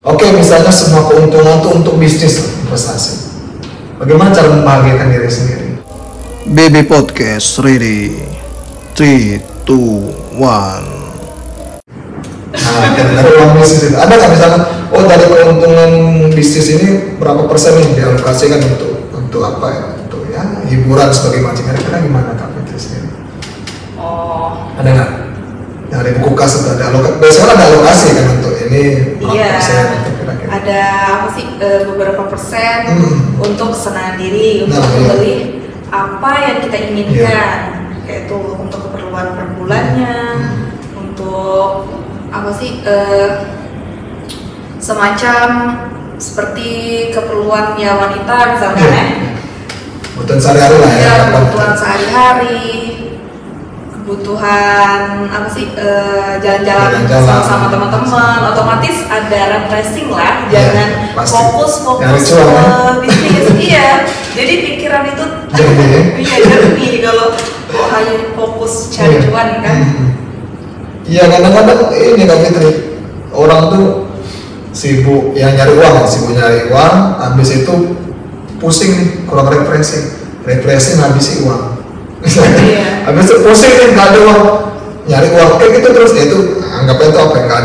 Oke, misalnya semua keuntungan itu untuk bisnis investasi. Bagaimana cara membahagiakan diri sendiri? BB Podcast ready 3, 2, 1. Nah, dari uang bisnis itu ada nggak misalnya, oh dari keuntungan bisnis ini berapa persen yang dialokasikan untuk apa ya? Untuk ya hiburan sebagai macam. Kira-kira gimana Kak Fitri sendiri? Oh, Ada nggak? Yang ada buku kas itu ada alokasi. Biasanya ada alokasi kan untuk ini berapa iya. persen untuk kira-kira. Ada apa sih beberapa persen untuk kesenangan diri, untuk Nah, iya. membeli apa yang kita inginkan, kayak itu untuk keperluan per bulannya, untuk apa sih semacam seperti keperluan ya wanita misalnya, Kebutuhan sehari-hari lah ya. ya kebutuhan sehari-hari, kebutuhan apa sih jalan-jalan sama teman-teman, otomatis ada refreshing lah, jangan pasti. fokus Nyari cuan, ke ya? bisnis. Iya, jadi pikiran itu Jernih. iya jernih kalau hanya fokus cari cuan kan. Iya, kadang-kadang ini Kak Fitri, orang tuh sibuk yang nyari uang, habis itu pusing nih, kurang refreshing habis uang. Iya. Habis itu pusing nih, nggak ada uang, nyari uang kayak gitu terus, ya itu anggapnya itu apa? Nggak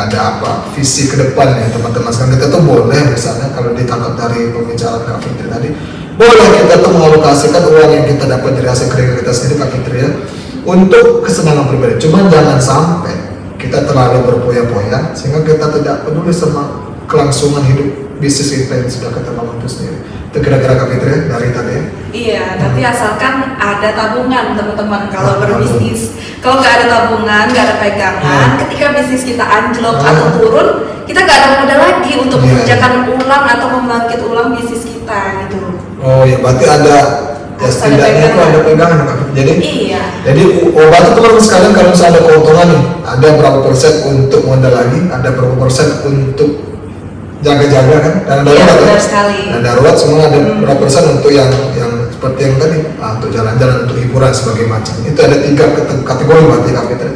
ada apa visi ke depan ya teman-teman. Sekarang kita tuh boleh misalnya kalau ditangkap dari pembicaraan Kak Fitri tadi, boleh kita tuh mengalokasikan uang yang kita dapat dari hasil kerja kita sendiri Kak Fitri ya, untuk kesenangan pribadi. Cuman jangan sampai kita terlalu berpoya-poya sehingga kita tidak peduli sama kelangsungan hidup bisnis kita yang sudah kita bangun itu sendiri. Itu kira-kira Kak Fitri ya, dari tadi ya. Iya, tapi asalkan ada tabungan teman-teman kalau Ah, berbisnis. Kalau nggak ada tabungan, nggak ada pegangan, ketika bisnis kita anjlok atau turun, kita nggak ada modal lagi untuk mengerjakan ulang atau membangkit ulang bisnis kita gitu. Oh ya, berarti ada ya setidaknya itu ada pegangan Kak Fitri. Iya. Jadi berarti teman-teman sekalian kalau misalnya ada keuntungan nih, ada berapa persen untuk modal lagi, ada berapa persen untuk jaga-jaga kan, dan Iya, darurat benar kan? sekali. Dan darurat semua ada berapa persen untuk yang seperti yang tadi, untuk jalan-jalan, untuk hiburan sebagai macam. Itu ada 3 kategori berarti Kak Fitri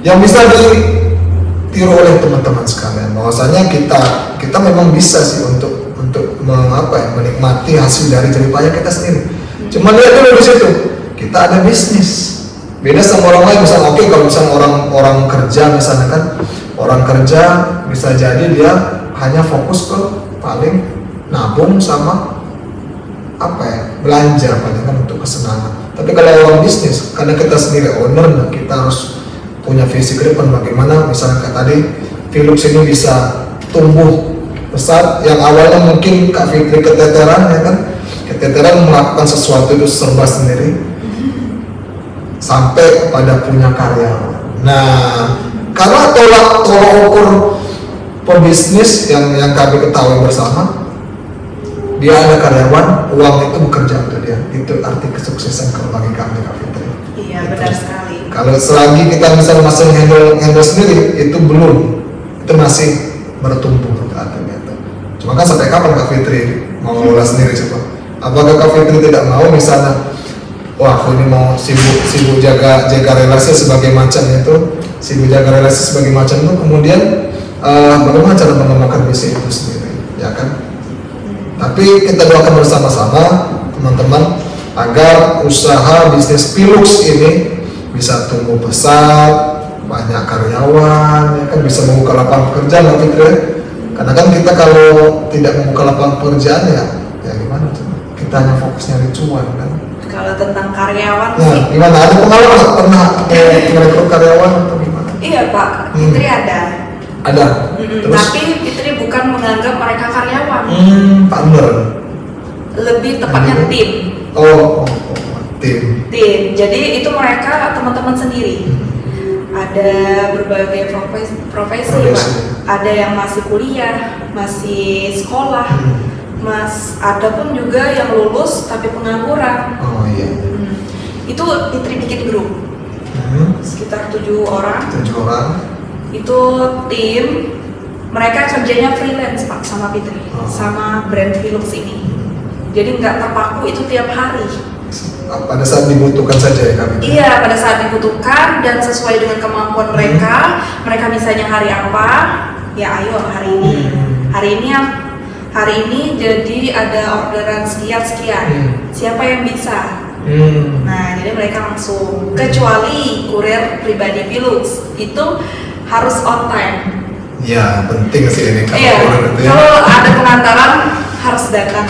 yang bisa ditiru oleh teman-teman sekalian. Bahwasanya kita memang bisa sih untuk menikmati hasil dari jerih payah kita sendiri. Cuma lihat dulu di situ, kita ada bisnis. Beda sama orang lain, misalnya oke, kalau misalnya orang kerja misalnya kan, orang kerja bisa jadi dia hanya fokus ke paling nabung sama belanja paling kan untuk kesenangan. Tapi kalau orang bisnis, karena kita sendiri owner, kita harus punya visi ke depan bagaimana misalnya kayak tadi Philips ini bisa tumbuh besar. Yang awalnya mungkin Kak Fitri keteteran ya kan, keteteran melakukan sesuatu itu serba sendiri sampai pada punya karyawan. Nah, karena tolak ukur pebisnis yang kami ketahui bersama, dia ada karyawan, uang itu bekerja untuk dia. Itu arti kesuksesan kalau bagi kami Kak Fitri. Iya, benar sekali. Kalau selagi kita misalnya masih handle sendiri, itu belum, itu masih bertumbuh artinya itu. Cuma kan sampai kapan Kak Fitri mau ngelola sendiri coba? Apakah Kak Fitri tidak mau misalnya, wah aku ini mau sibuk jaga relasi sebagai macam itu, kemudian bagaimana cara mengembangkan bisnis itu sendiri, ya kan? Tapi kita doakan bersama-sama teman-teman agar usaha bisnis Philips ini bisa tumbuh besar, banyak karyawan, ya kan, bisa membuka lapangan pekerjaan Mbak Fitri. Karena kan kita kalau tidak membuka lapangan pekerjaan ya gimana coba? Kita hanya fokus nyari cuan kan. Kalau tentang karyawan Ya, sih, gimana? Ada pengalaman pernah merekrut karyawan atau gimana? iya Pak, Fitri ada. Ada. Terus? Tapi Fitri bukan menganggap mereka karyawan, Partner. lebih tepatnya tim. Oh, tim. Jadi itu mereka teman-teman sendiri. Ada berbagai profesi Pak. Ada yang masih kuliah, masih sekolah, ada pun juga yang lulus tapi pengangguran. Oh iya. Itu Fitri bikin grup, sekitar 7 orang. 7 orang. Itu tim, mereka kerjanya freelance Pak sama Fitri, sama brand Philips ini. Jadi nggak terpaku itu tiap hari. pada saat dibutuhkan saja ya kami. Iya, pada saat dibutuhkan dan sesuai dengan kemampuan mereka. Mereka misalnya hari apa, ya ayo hari ini. hari ini jadi ada orderan sekian, siapa yang bisa? Nah, jadi mereka langsung, kecuali kurir pribadi Pilux itu harus on time. Ya, penting sih ini kalau ada pengantaran harus datang.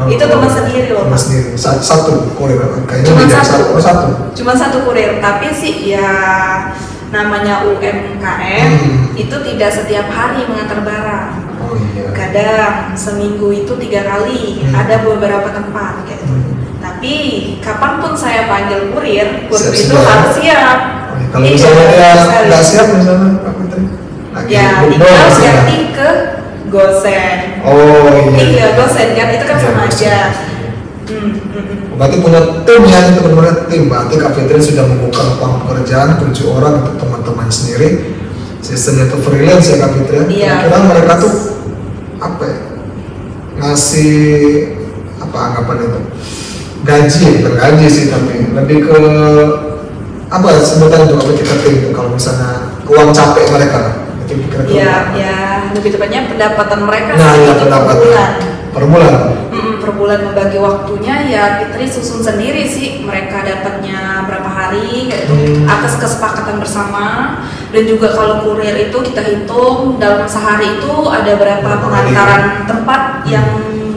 Itu teman sendiri loh. Teman sendiri, satu kurir kayaknya Cuma satu. Cuma satu kurir, tapi sih ya namanya UMKM itu tidak setiap hari mengantar barang. Oh iya. Kadang seminggu itu 3 kali, ada beberapa tempat gitu. Tapi kapanpun saya panggil kurir itu harus siap. Oh, iya. Kalau misalnya dia nggak siap misalnya Pak Fitri, ya tinggal ganti ke Gosen. Oh iya. Iya Gosen kan itu kan sama aja. Berarti punya tim ya, itu benar-benar tim. Berarti Kak Fitri sudah membuka lapangan pekerjaan 7 orang untuk teman-teman sendiri. Sistemnya itu freelance ya Kak Fitri. Iya. Kira mereka tuh apa ya? Ngasih apa anggapan itu? Gaji, bukan gaji sih, tapi lebih ke apa sebutan untuk apa kita tim kalau misalnya uang capek mereka. Ya lebih tepatnya pendapatan mereka ya, pendapatan per bulan. Per bulan membagi waktunya ya Fitri susun sendiri sih, mereka dapatnya berapa hari kayak itu atas kesepakatan bersama. Dan juga kalau kurir itu kita hitung dalam sehari itu ada berapa pengantaran tempat yang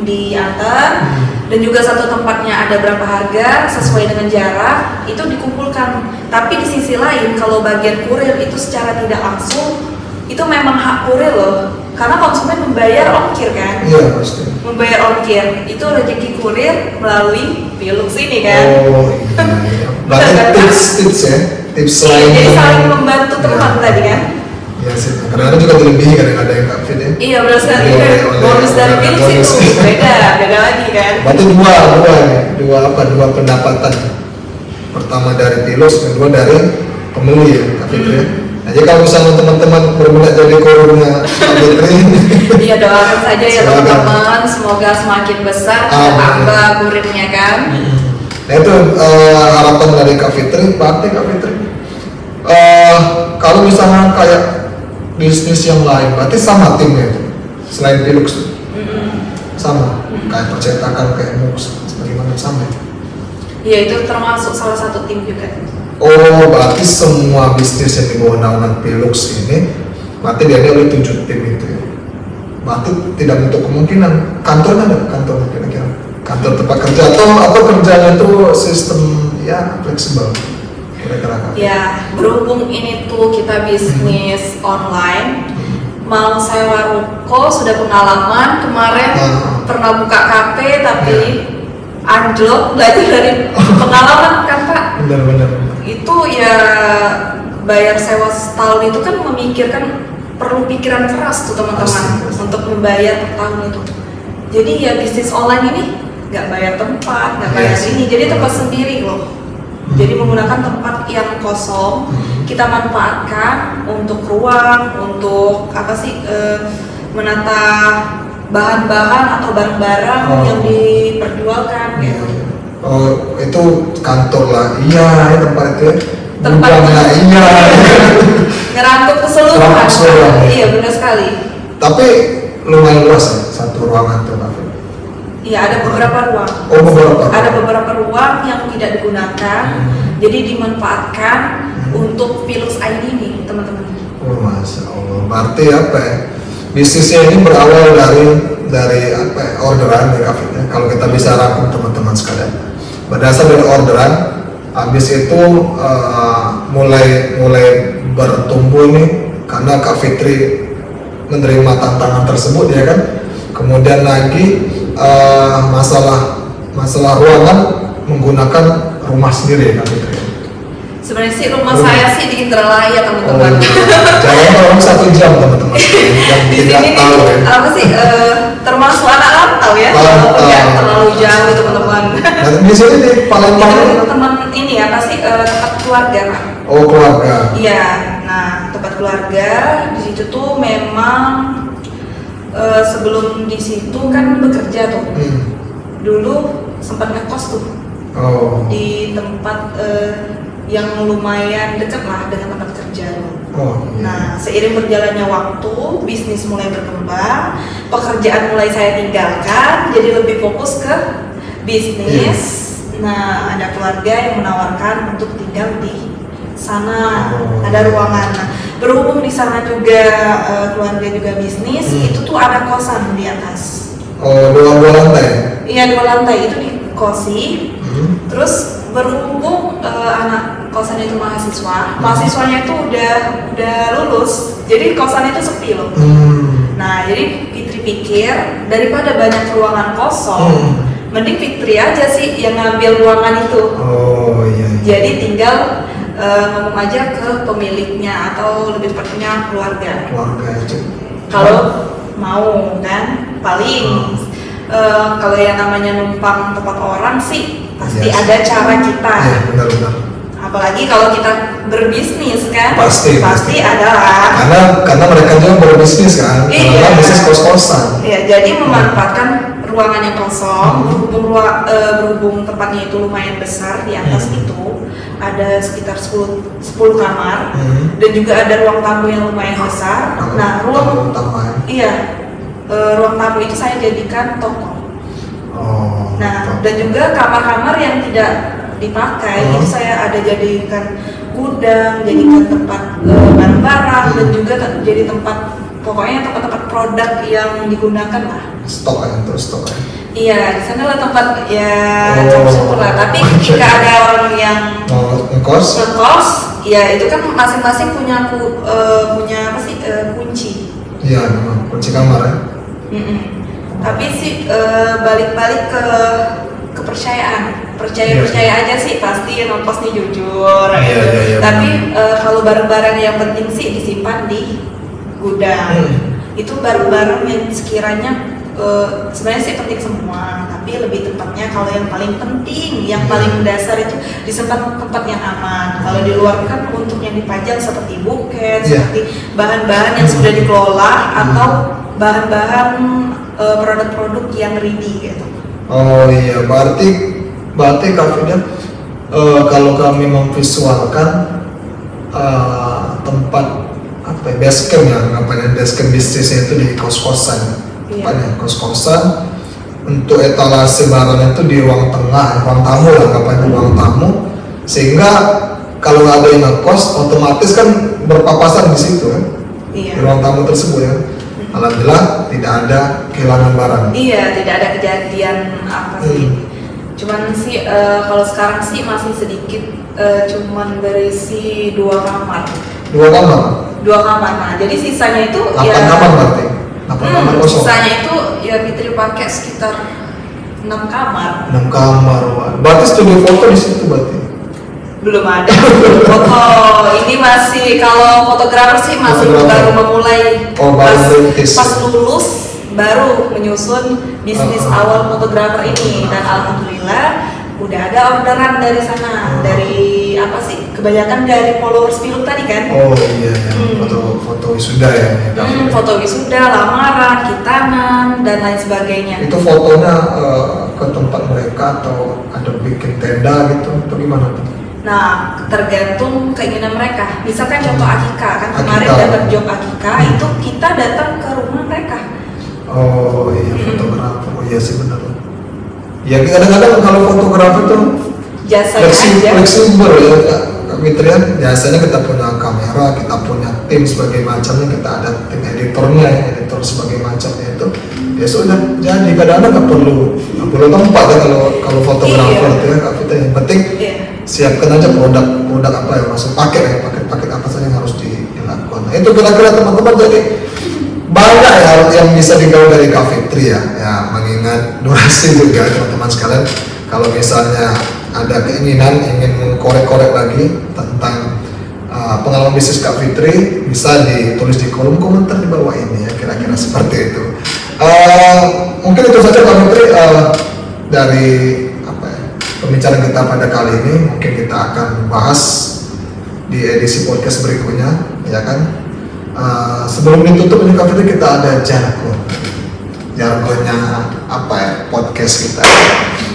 diantar, dan juga satu tempatnya ada berapa harga sesuai dengan jarak itu dikumpulkan. Tapi di sisi lain kalau bagian kurir itu secara tidak langsung itu memang hak kurir loh, karena konsumen membayar ongkir kan. Iya pasti. Membayar ongkir itu rezeki kurir melalui Pilux ini kan. Oh iya. Berarti tips ya, tips lain. Jadi saling membantu teman tadi kan. Iya sih. Kadang-kadang juga dilebihi kadang-kadang yang Kak Fit ya. Iya benar sekali kan. Bonus dari Pilux itu beda lagi kan. Berarti dua pendapatan. Pertama dari Pilux, kedua dari pembeli ya Kak Fitri ya. Jadi kalau misalnya teman-teman berminat jadi kurirnya Kak Fitri, iya doakan saja ya teman-teman, semoga semakin besar tambah kurirnya kan. Nah itu harapan dari Kak Fitri. Berarti Kak Fitri, kalau misalnya kayak bisnis yang lain, berarti sama timnya itu selain Pilux sama kayak percetakan kayak MUX bagaimana sama? Iya itu termasuk salah satu tim juga. Oh, berarti semua bisnis yang di bawah naungan Pilux ini berarti dia oleh 7 tim itu ya. Berarti tidak menutup kemungkinan kantornya ada kantor kira-kira kantor tempat kerja atau kerjanya itu sistem ya fleksibel kira-kira kan? Ya berhubung ini tuh kita bisnis online, mau sewa ruko sudah pengalaman kemarin pernah buka kafe tapi anjlok, belajar dari pengalaman kan Pak. Benar-benar. Itu ya bayar sewa setahun itu kan memikirkan perlu pikiran keras tuh teman-teman untuk membayar per tahun itu. Jadi ya bisnis online ini nggak bayar tempat, nggak bayar ini, jadi tempat sendiri loh. Jadi menggunakan tempat yang kosong kita manfaatkan untuk ruang, untuk apa sih menata bahan-bahan atau barang-barang yang diperjualkan gitu. Oh itu kantor lah, iya tempat itu ya. Tempatnya iya. Ngerangkul keseluruhan. Iya benar sekali. Tapi lumayan luas ya satu ruangan tuh kafe. Iya ada beberapa ruang. Oh beberapa. Ada beberapa ruang yang tidak digunakan, jadi dimanfaatkan untuk Pilux ID nih teman-teman. Oh masya Allah. Berarti apa ya? Bisnisnya ini berawal dari apa ya, orderan di kafe. Kalau kita bisa rangkum teman-teman sekalian. Berdasar dari orderan, habis itu mulai bertumbuh nih karena Kak Fitri menerima tantangan tersebut ya kan. Kemudian lagi masalah ruangan menggunakan rumah sendiri ya Kak Fitri. Sebenarnya sih rumah saya sih di Indralaya teman-teman. Jangan tolong 1 jam teman-teman yang di tidak sini tahu ya. Apa sih termasuk anak rantau ya, walaupun nggak terlalu jauh teman-teman. Nah, di sini di Palembang teman ini apa sih tempat keluarga Pak? Oh keluarga. Iya, nah tempat keluarga di situ tuh memang sebelum di situ kan bekerja tuh. Dulu sempat ngekos tuh di tempat yang lumayan dekat lah dengan tempat kerja. Oh, iya. Nah, seiring berjalannya waktu, bisnis mulai berkembang, pekerjaan mulai saya tinggalkan, jadi lebih fokus ke bisnis. Nah, ada keluarga yang menawarkan untuk tinggal di sana, ada ruangan. Nah, berhubung di sana juga keluarga juga bisnis, itu tuh ada kosan di atas. Oh, dua lantai? Iya, 2 lantai itu dikosi. Terus berhubung anak kosan itu mahasiswanya itu udah lulus, jadi kosan itu sepi loh. Nah, jadi Fitri pikir daripada banyak ruangan kosong, mending Fitri aja sih yang ngambil ruangan itu. Oh iya. Jadi tinggal ngomong aja ke pemiliknya atau lebih tepatnya keluarga aja. kalau mau kan, paling kalau yang namanya numpang tempat orang sih pasti ada cara kita. Iya, benar. Apalagi kalau kita berbisnis kan, pasti ada lah. Karena mereka juga berbisnis kan, karena bisnis kos-kosan. Iya, jadi memanfaatkan ruangan yang kosong, berhubung tempatnya itu lumayan besar, di atas itu ada sekitar 10 kamar, dan juga ada ruang tamu yang lumayan besar. Nah, ruang tamu itu saya jadikan toko. Nah, dan juga kamar-kamar yang tidak dipakai itu saya ada jadikan gudang, jadikan tempat barang-barang, dan juga jadi pokoknya tempat-tempat produk yang digunakan lah. Stok ya. Iya, di sana lah tempat ya campur lah. Tapi jika ada orang yang ngekos, ya itu kan masing-masing punya apa sih kunci. Iya, memang kunci kamar ya. Tapi sih balik-balik ke kepercayaan, percaya aja sih, pasti yang ngekos nih jujur. Iya. Tapi kalau barang-barang yang penting sih disimpan di gudang. Itu barang-barang yang sekiranya sebenarnya sih penting semua, tapi lebih tepatnya kalau yang paling penting, yang paling dasar itu disimpan tempat yang aman. Kalau di luar kan untuk yang dipajang seperti buket, seperti bahan-bahan yang sudah dikelola atau bahan-bahan produk-produk yang ready gitu. Oh iya, berarti kafenya kalau kami memvisualkan tempat apa ya, basecamp ya, ngapain basecamp bisnisnya itu di kos-kosan. Kos-kosan, untuk etalase barangnya itu di ruang tengah, ruang tamu lah, ngapain ruang tamu, sehingga kalau nggak ada yang ngekos otomatis kan berpapasan di situ kan, di ruang tamu tersebut ya. Alhamdulillah tidak ada kehilangan barang. Iya, tidak ada kejadian apa sih. Cuman sih kalau sekarang sih masih sedikit, cuman berisi 2 kamar. 2 kamar? 2 kamar. Nah, jadi sisanya itu 8 kamar berarti. Sisanya itu ya Fitri pakai sekitar 6 kamar. 6 kamar, wah. Berarti studio foto di situ berarti? Belum ada foto. Ini masih, kalau fotografer sih masih baru memulai. Pas lulus baru menyusun bisnis awal fotografer ini, dan alhamdulillah udah ada orderan dari sana, dari apa sih, kebanyakan dari followers film tadi kan. Oh iya, foto wisuda ya. Foto wisuda, lamaran, khitanan, dan lain sebagainya. Itu fotonya ke tempat mereka atau ada bikin tenda gitu atau gimana tuh? Nah, tergantung keinginan mereka. Misalkan contoh akikah, kan kemarin dapat job akikah, itu kita datang ke rumah mereka. Oh iya, fotografer. Oh iya sih, benar. Ya kadang-kadang kalau fotografer tuh fleksibel ya, Kak Fitri. Biasanya kita punya kamera, kita punya tim sebagai macamnya, kita ada tim editor sebagai macamnya itu. Ya sudah, jadi kadang-kadang nggak perlu tempat ya kalau fotografer itu ya Kak Fitri. Yang penting siapkan aja produk apa yang masuk paket apa saja yang harus dilakukan. Nah, itu kira-kira teman-teman, jadi banyak ya yang bisa digaul dari Kak Fitri ya, mengingat durasi juga teman-teman sekalian. Kalau misalnya ada keinginan ingin mengkorek-korek lagi tentang pengalaman bisnis Kak Fitri, bisa ditulis di kolom komentar di bawah ini ya, kira-kira seperti itu. Mungkin itu saja Kak Fitri dari pembicaraan kita pada kali ini. Mungkin kita akan bahas di edisi podcast berikutnya, ya kan? Sebelum ditutup ini Kak Fitri, kita ada jargonnya apa ya, podcast kita.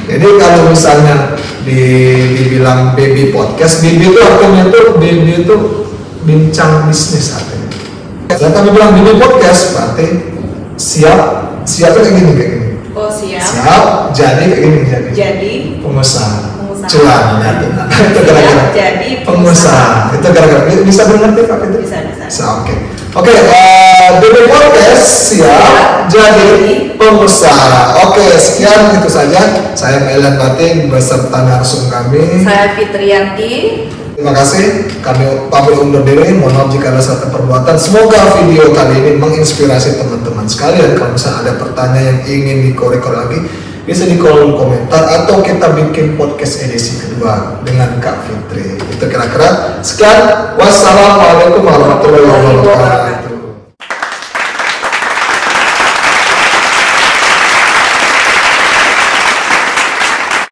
Jadi kalau misalnya dibilang baby podcast, baby itu artinya tuh baby itu bincang bisnis saat ini. Dan kami bilang BB Podcast berarti siap kayak gini. Oh siap. Siap, jadi kayak gini Jadi pengusaha. pengusaha. Cuan, itu kira-kira. Jadi pengusaha. Itu kira-kira bisa mengerti Kak Fitri? Bisa. Oke, BB Podcast siap jadi pengusaha. Oke, sekian itu saja. Saya Melan Batin beserta narsum kami. Saya Fitriyanti. Terima kasih. Kami pamit undur diri. Mohon maaf jika ada salah perbuatan. Semoga video kali ini menginspirasi teman-teman sekalian. Kalau misalnya ada pertanyaan yang ingin dikorek-korek lagi, bisa di kolom komentar atau kita bikin podcast edisi kedua dengan Kak Fitri. Itu kira-kira. Sekian. Wassalamualaikum warahmatullahi wabarakatuh.